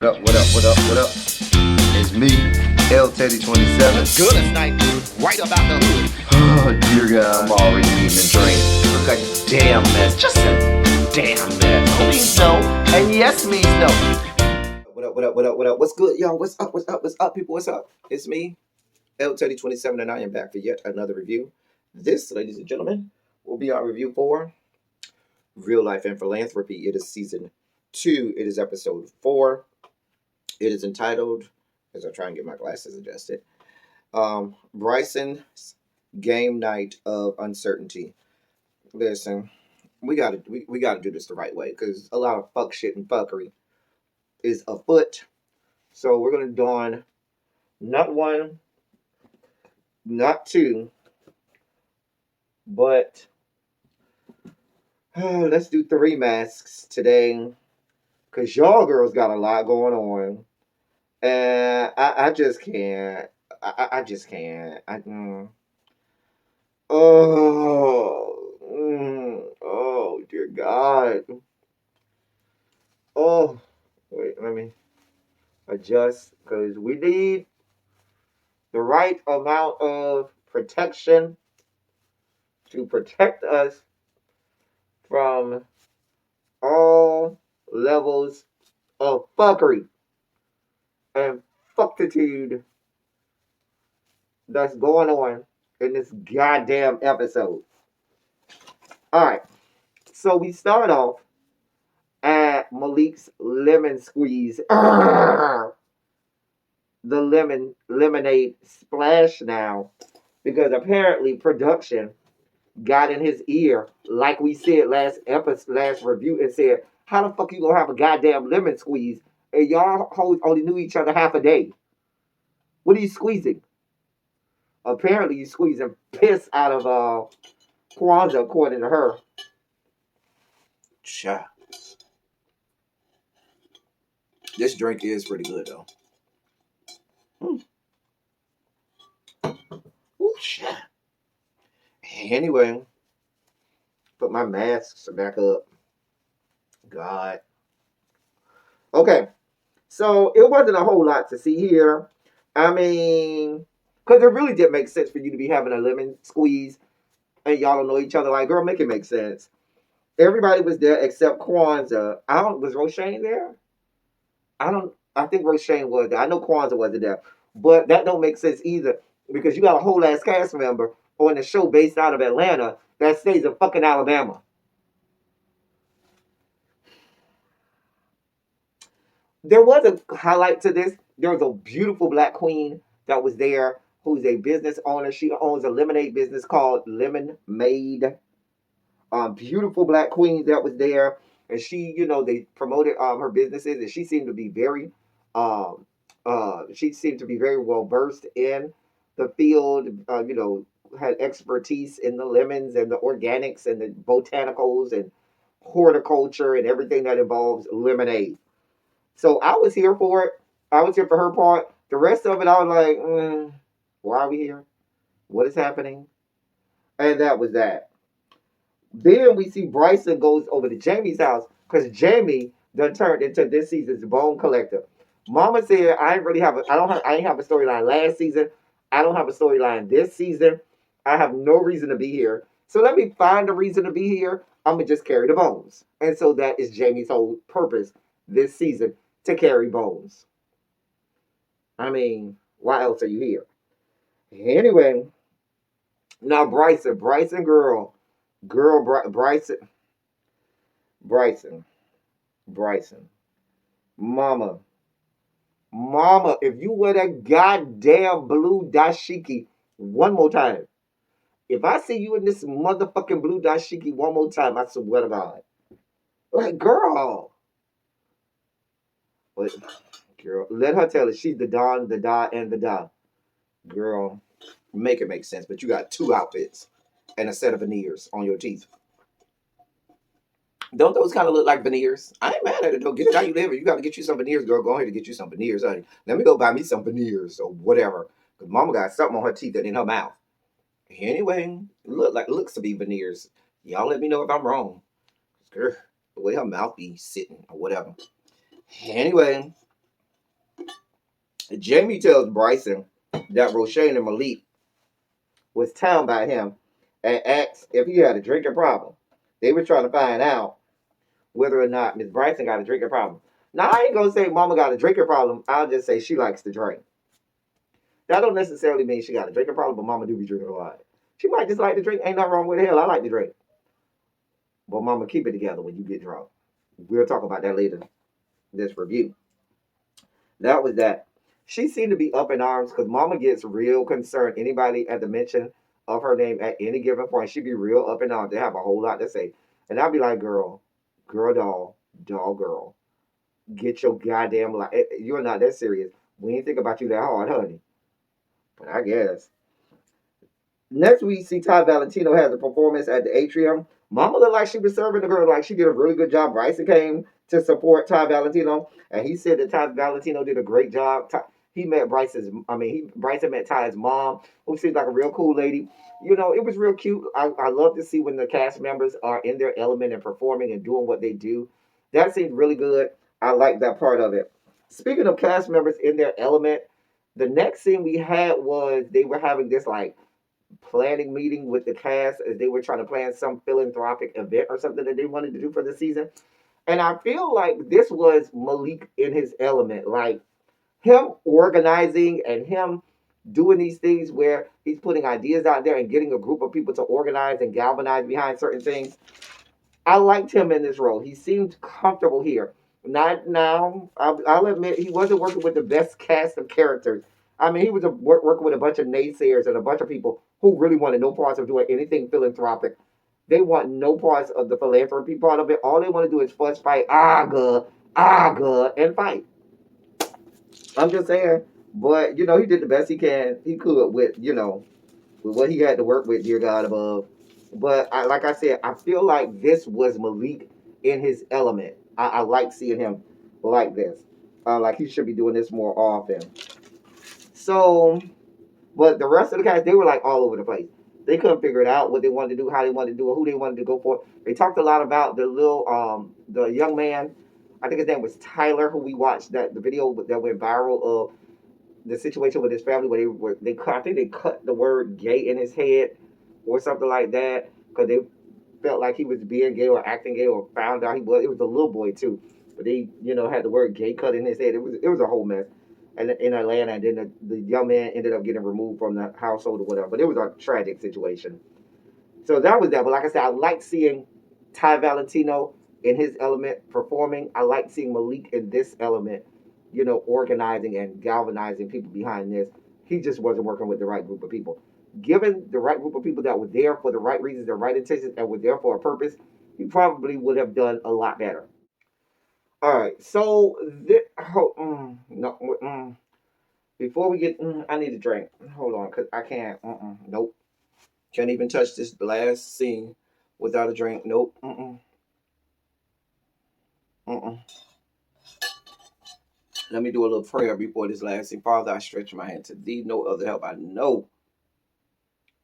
What up, what up, what up, what up? It's me, L Teddy 27. What's good? It's night right about the hood. Oh, dear God. I'm already eating and drinking. Look a damn mess. Just a damn mess. No means no. And yes means no. What up, what up, what up, what up? What's good, y'all? What's up, what's up, what's up, people? What's up? It's me, L Teddy 27, and I am back for yet another review. This, ladies and gentlemen, will be our review for Real Life Philanthropy. It is season 2. It is episode 4. It is entitled, as I try and get my glasses adjusted, Bryson's Game Night of Uncertainty. Listen, we gotta do this the right way because a lot of fuck shit and fuckery is afoot. So we're gonna don not one, not two, but let's do 3 masks today because y'all girls got a lot going on. And I just can't. I just can't. Oh, dear God. Oh, wait, let me adjust because we need the right amount of protection to protect us from all levels of fuckery and fucktitude that's going on in this goddamn episode. Alright, so we start off at Malik's lemon squeeze. The lemonade splash now. Because apparently production got in his ear, like we said last review, and said, how the fuck you gonna have a goddamn lemon squeeze and y'all hoes only knew each other half a day? What are you squeezing? Apparently, you squeezing piss out of Kwanzaa, according to her. Cha. This drink is pretty good, though. Ooh, shit. Anyway, put my masks back up. God. Okay, so it wasn't a whole lot to see here. I mean, because it really did make sense for you to be having a lemon squeeze and y'all don't know each other. Like, girl, make it make sense. Everybody was there except Kwanzaa. Was Roshane there? I think Roshane was there. I know Kwanzaa wasn't there. But that don't make sense either. Because you got a whole ass cast member on the show based out of Atlanta that stays in fucking Alabama. There was a highlight to this. There was a beautiful black queen that was there who's a business owner. She owns a lemonade business called Lemon Made. Beautiful black queen that was there. And she, they promoted her businesses, and she seemed to be very well versed in the field, had expertise in the lemons and the organics and the botanicals and horticulture and everything that involves lemonade. So I was here for it. I was here for her part. The rest of it, I was like, why are we here? What is happening? And that was that. Then we see Bryson goes over to Jamie's house because Jamie done turned into this season's bone collector. Mama said I ain't have a storyline last season. I don't have a storyline this season. I have no reason to be here. So let me find a reason to be here. I'm gonna just carry the bones. And so that is Jamie's whole purpose this season, to carry bones. I mean, why else are you here? Anyway, now Bryson, Bryson, Mama, if you wear that goddamn blue dashiki one more time, if I see you in this motherfucking blue dashiki one more time, I swear to God. Like, girl. But, girl, let her tell it. She's the Don, the Da, and the Da. Girl, Make it make sense, but you got 2 outfits and a set of veneers on your teeth. Don't those kind of look like veneers? I ain't mad at it, though. Get it how you live. If you got to get you some veneers, girl, go ahead and get you some veneers, honey. Let me go buy me some veneers or whatever. Because mama got something on her teeth and in her mouth. Anyway, looks to be veneers. Y'all let me know if I'm wrong. Girl, the way her mouth be sitting or whatever. Anyway, Jamie tells Bryson that Roshane and Malik was town by him and asked if he had a drinking problem. They were trying to find out whether or not Miss Bryson got a drinking problem. Now, I ain't going to say Mama got a drinking problem. I'll just say she likes to drink. That don't necessarily mean she got a drinking problem, but Mama do be drinking a lot. She might just like to drink. Ain't nothing wrong with it. Hell, I like to drink. But Mama, keep it together when you get drunk. We'll talk about that later in this review. That was that. She seemed to be up in arms because Mama gets real concerned. Anybody at the mention of her name at any given point, she'd be real up in arms. They have a whole lot to say. And I'd be like, girl, doll, girl. Get your goddamn life. You're not that serious. We ain't think about you that hard, honey. But I guess. Next we see Ty Valentino has a performance at the atrium. Mama looked like she was serving the girl, like she did a really good job. Bryson came to support Ty Valentino, and he said that Ty Valentino did a great job. He met Bryson met Ty's mom, who seems like a real cool lady. You know, it was real cute. I love to see when the cast members are in their element and performing and doing what they do. That seemed really good. I like that part of it. Speaking of cast members in their element, the next scene we had was they were having this like planning meeting with the cast as they were trying to plan some philanthropic event or something that they wanted to do for the season. And I feel like this was Malik in his element, like him organizing and him doing these things where he's putting ideas out there and getting a group of people to organize and galvanize behind certain things. I liked him in this role. He seemed comfortable here. Not now. I'll admit he wasn't working with the best cast of characters. I mean, he was working with a bunch of naysayers and a bunch of people who really wanted no parts of doing anything philanthropic. They want no parts of the philanthropy part of it. All they want to do is fuss, fight, aga, and fight. I'm just saying. But, you know, he did the best he could with, you know, with what he had to work with, dear God above. But like I said, I feel like this was Malik in his element. I like seeing him like this. Like he should be doing this more often. So, but the rest of the guys, they were like all over the place. They couldn't figure it out what they wanted to do, how they wanted to do it, who they wanted to go for. They talked a lot about the young man. I think his name was Tyler, who we watched the video that went viral of the situation with his family where I think they cut the word gay in his head or something like that because they felt like he was being gay or acting gay or found out he was. It was a little boy too, but they had the word gay cut in his head. It was a whole mess. And in Atlanta, and then the young man ended up getting removed from the household or whatever. But it was a tragic situation. So that was that. But like I said, I like seeing Ty Valentino in his element performing. I like seeing Malik in this element, organizing and galvanizing people behind this. He just wasn't working with the right group of people. Given the right group of people that were there for the right reasons, the right intentions, and were there for a purpose, he probably would have done a lot better. All right, so before we get, I need a drink. Hold on, cause I can't. Nope, can't even touch this last scene without a drink. Nope. Let me do a little prayer before this last scene. Father, I stretch my hand to thee. No other help I know.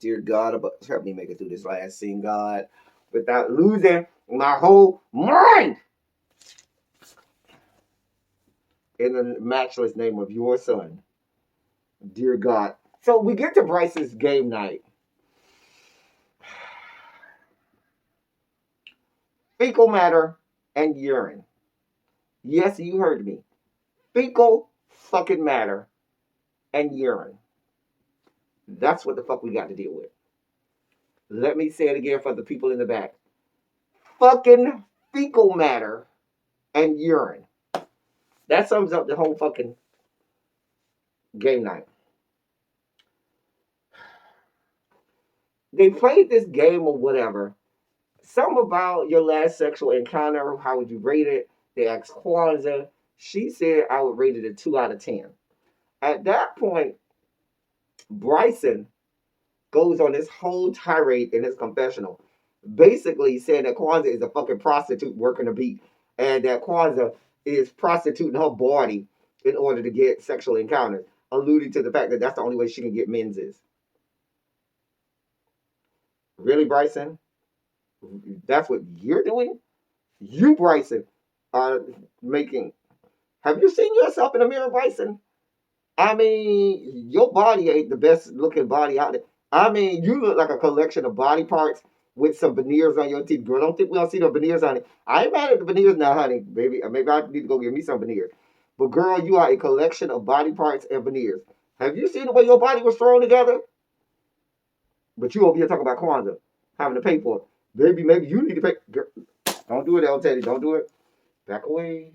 Dear God, help me make it through this last scene, God, without losing my whole mind. In the matchless name of your son, dear God. So we get to Bryce's game night. Fecal matter and urine. Yes, you heard me. Fecal fucking matter and urine. That's what the fuck we got to deal with. Let me say it again for the people in the back. Fucking fecal matter and urine. That sums up the whole fucking game night. They played this game or whatever. Something about your last sexual encounter. How would you rate it? They asked Kwanzaa. She said I would rate it a 2 out of 10. At that point, Bryson goes on this whole tirade in his confessional, basically saying that Kwanzaa is a fucking prostitute working a beat, and that Kwanzaa is prostituting her body in order to get sexual encounters, alluding to the fact that that's the only way she can get men's is. Really, Bryson? That's what you're doing? You, Bryson, are making... Have you seen yourself in the mirror, Bryson? I mean, your body ain't the best looking body out there. I mean, you look like a collection of body parts with some veneers on your teeth. Girl, don't think we don't see no veneers on it. I ain't mad at the veneers now, honey. Baby, maybe I need to go get me some veneers. But girl, you are a collection of body parts and veneers. Have you seen the way your body was thrown together? But you over here talking about Kwanzaa, having to pay for it. Baby, maybe you need to pay. Girl, don't do it, El Teddy. Don't do it. Back away.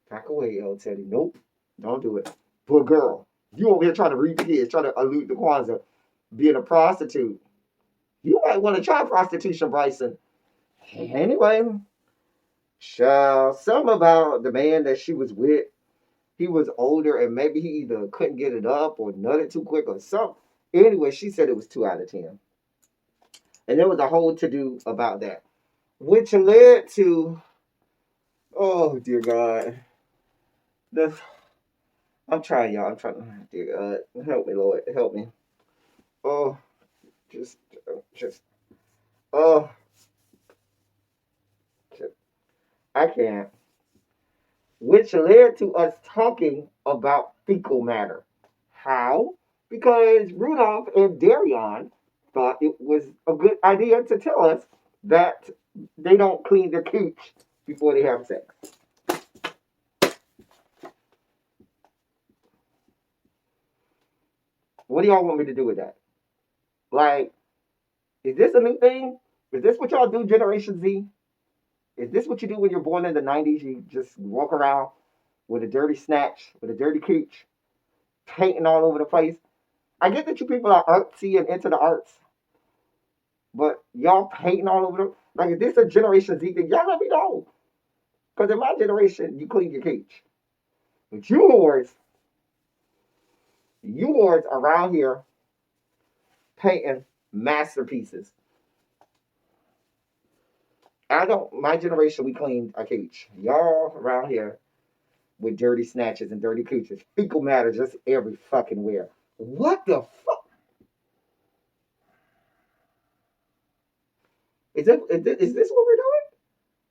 Back away, El Teddy. Nope. Don't do it. But girl, you over here trying to read the kids, trying to allude to Kwanzaa, being a prostitute. You might want to try prostitution, Bryson. Anyway, something about the man that she was with. He was older and maybe he either couldn't get it up or nutted too quick or something. Anyway, she said it was 2 out of 10. And there was a whole to-do about that. Which led to, oh dear God. I'm trying, y'all. I'm trying. Dear God, help me, Lord. Help me. Oh, just, oh, I can't. Which led to us talking about fecal matter. How? Because Rudolph and Darion thought it was a good idea to tell us that they don't clean their cooch before they have sex. What do y'all want me to do with that? Like, is this a new thing? Is this what y'all do, Generation Z? Is this what you do when you're born in the 90s? You just walk around with a dirty snatch, with a dirty cooch, painting all over the place. I get that you people are artsy and into the arts, but y'all painting all over the, like, is this a Generation Z thing? Y'all let me know. Because in my generation, you clean your cooch. But you whores around here painting masterpieces. My generation, we cleaned our cooch. Y'all around here with dirty snatches and dirty cooches. Fecal matter just every fucking where. What the fuck? Is this what we're doing?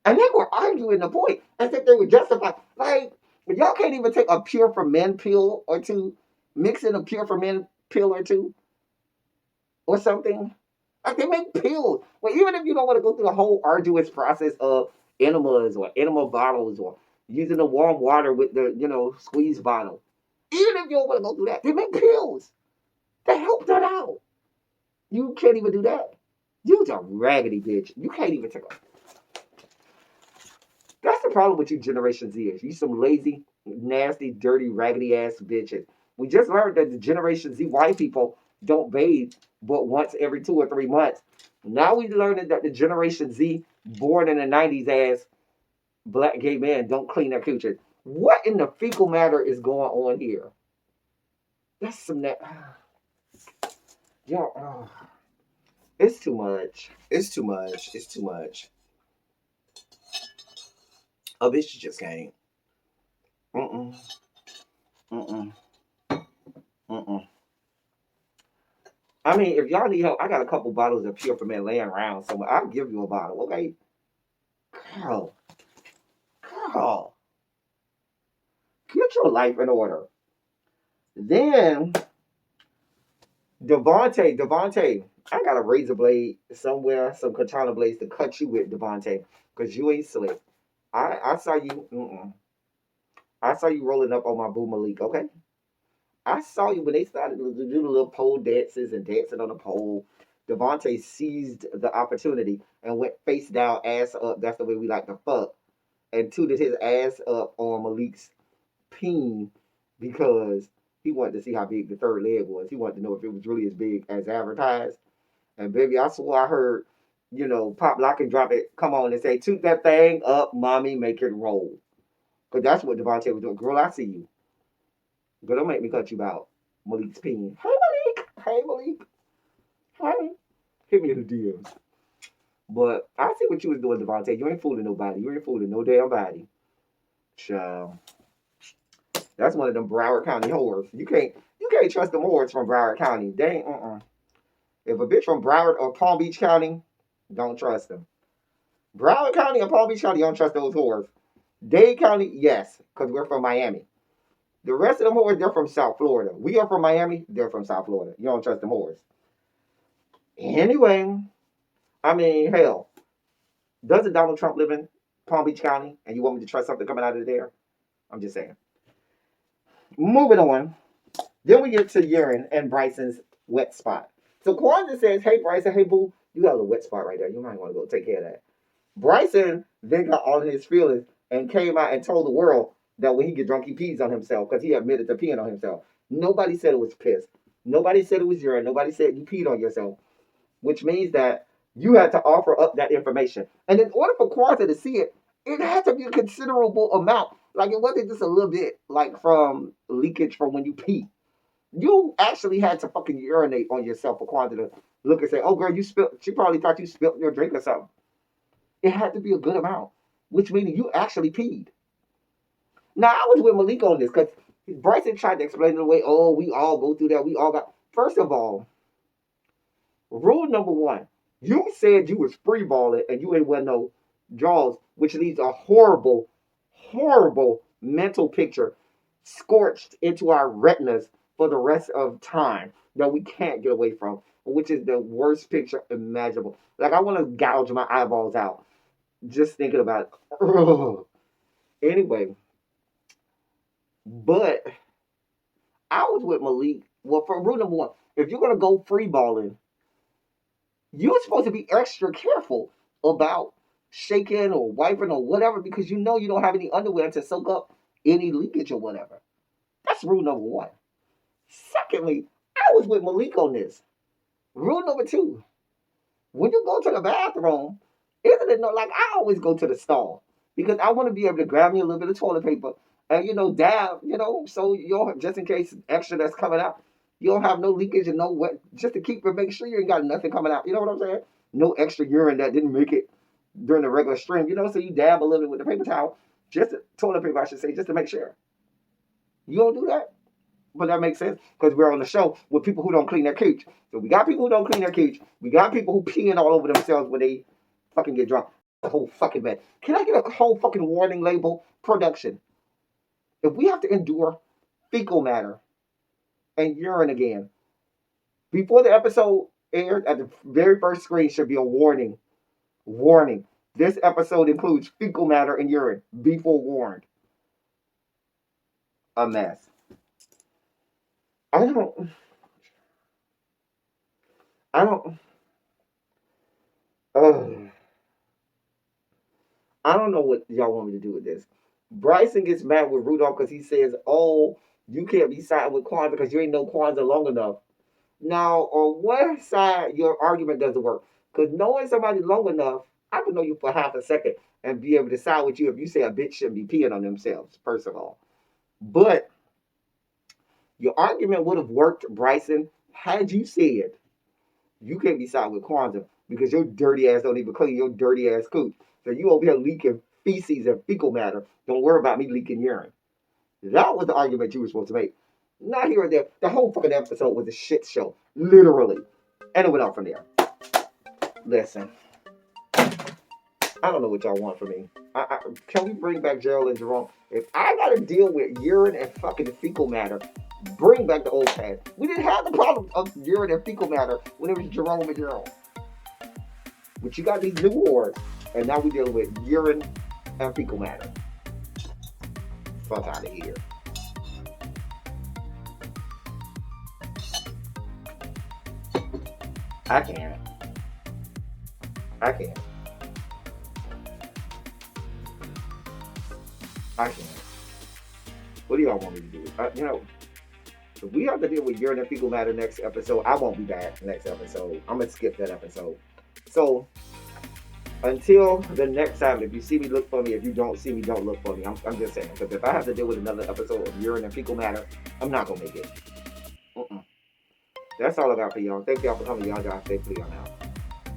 And they were arguing the point as if they were justified. Like, y'all can't even take a Pure for Men pill or two, mix in a Pure for Men pill or two, or something. Like, they make pills. Well, even if you don't want to go through the whole arduous process of enemas or enema bottles or using the warm water with the, squeeze bottle. Even if you don't want to go through that, they make pills that help that out. You can't even do that. You're a raggedy bitch. You can't even take a... That's the problem with you Generation Zers. You some lazy, nasty, dirty, raggedy ass bitches. We just learned that the Generation Z white people don't bathe but once every 2 or 3 months. Now we learning that the Generation Z born in the 90s ass black gay men don't clean their cooches. What in the fecal matter is going on here? That's some that. Yo, it's too much. It's too much. It's too much. A bitch just can't. Mm-mm. Mm-mm. Mm-mm. I mean, if y'all need help, I got a couple bottles of Pure for Men laying around somewhere. I'll give you a bottle, okay? Girl. Get your life in order. Then, Devonte, I got a razor blade somewhere, some katana blades to cut you with, Devonte, because you ain't slick. I saw you, I saw you rolling up on my Boo Malik, okay? I saw you when they started to do the little pole dances and dancing on the pole. Devonte seized the opportunity and went face down, ass up. That's the way we like to fuck. And tooted his ass up on Malik's peen because he wanted to see how big the third leg was. He wanted to know if it was really as big as advertised. And baby, I swore I heard, Pop Lock and Drop It come on and say, toot that thing up, mommy, make it roll. Because that's what Devonte was doing. Girl, I see you. Girl, don't make me cut you out. Malik's peen. Hey, Malik. Hey, Malik. Hey. Hit me in the DMs. But I see what you was doing, Devonte. You ain't fooling nobody. You ain't fooling no damn body. Child. That's one of them Broward County whores. You can't trust them whores from Broward County. They ain't, If a bitch from Broward or Palm Beach County, don't trust them. Broward County or Palm Beach County, don't trust those whores. Dade County, yes, because we're from Miami. The rest of them whores, they're from South Florida. We are from Miami. They're from South Florida. You don't trust them whores. Anyway, I mean, hell, doesn't Donald Trump live in Palm Beach County? And you want me to trust something coming out of there? I'm just saying. Moving on. Then we get to urine and Bryson's wet spot. So Kwanzaa says, hey, Bryson, hey, boo, you got a little wet spot right there. You might want to go take care of that. Bryson then got all of his feelings and came out and told the world that when he get drunk, he pees on himself because he admitted to peeing on himself. Nobody said it was piss. Nobody said it was urine. Nobody said you peed on yourself, which means that you had to offer up that information. And in order for Kwanzaa to see it, it had to be a considerable amount. Like, it wasn't just a little bit, like from leakage from when you pee. You actually had to fucking urinate on yourself for Kwanzaa to look and say, oh, girl, you spilled. She probably thought you spilled your drink or something. It had to be a good amount, which means you actually peed. Now, I was with Malik on this because Bryson tried to explain it away. Oh, we all go through that. We all got. First of all, rule number one, you said you was free balling and you ain't wear no draws, which leaves a horrible, horrible mental picture scorched into our retinas for the rest of time that we can't get away from, which is the worst picture imaginable. Like, I want to gouge my eyeballs out just thinking about it. Ugh. Anyway, but I was with Malik. Well, for rule number one, if you're going to go free balling, you're supposed to be extra careful about shaking or wiping or whatever because you know you don't have any underwear to soak up any leakage or whatever. That's rule number one. Secondly, I was with Malik on this. Rule number two, when you go to the bathroom, isn't it like I always go to the stall because I want to be able to grab me a little bit of toilet paper and, dab, so you'll, just in case extra that's coming out, you don't have no leakage and no wet, just to keep it, make sure you ain't got nothing coming out. You know what I'm saying? No extra urine that didn't make it during the regular stream, so you dab a little bit with the paper towel, toilet paper, I should say, just to make sure. You don't do that? But that makes sense because we're on the show with people who don't clean their cooch. So we got people who don't clean their cooch. We got people who peeing all over themselves when they fucking get drunk. The whole fucking man. Can I get a whole fucking warning label? Production. If we have to endure fecal matter and urine again, before the episode aired, at the very first screen should be a warning. Warning. This episode includes fecal matter and urine. Be forewarned. A mess. I don't know what y'all want me to do with this. Bryson gets mad with Rudolph because he says, oh, you can't be siding with Kwanzaa because you ain't know Kwanzaa long enough. Now, on one side, your argument doesn't work. Because knowing somebody long enough, I can know you for half a second and be able to side with you if you say a bitch shouldn't be peeing on themselves, first of all. But your argument would have worked, Bryson, had you said you can't be siding with Kwanzaa because your dirty ass don't even clean your dirty ass cooch. So you over here leaking feces and fecal matter. Don't worry about me leaking urine. That was the argument you were supposed to make. Not here or there. The whole fucking episode was a shit show. Literally. And it went out from there. Listen. I don't know what y'all want from me. Can we bring back Gerald and Jerome? If I gotta deal with urine and fucking fecal matter, bring back the old past. We didn't have the problem of urine and fecal matter when it was Jerome and Gerald. But you got these new wars, and now we're dealing with urine and fecal matter. Fuck out of here. I can't. What do y'all want me to do? If we have to deal with urine and fecal matter next episode, I won't be back next episode. I'm going to skip that episode. So, until the next time, if you see me, look for me. If you don't see me, don't look for me. I'm just saying. Because if I have to deal with another episode of urine and fecal matter, I'm not going to make it. That's all I got for y'all. Thank y'all for coming. Y'all stay free on out.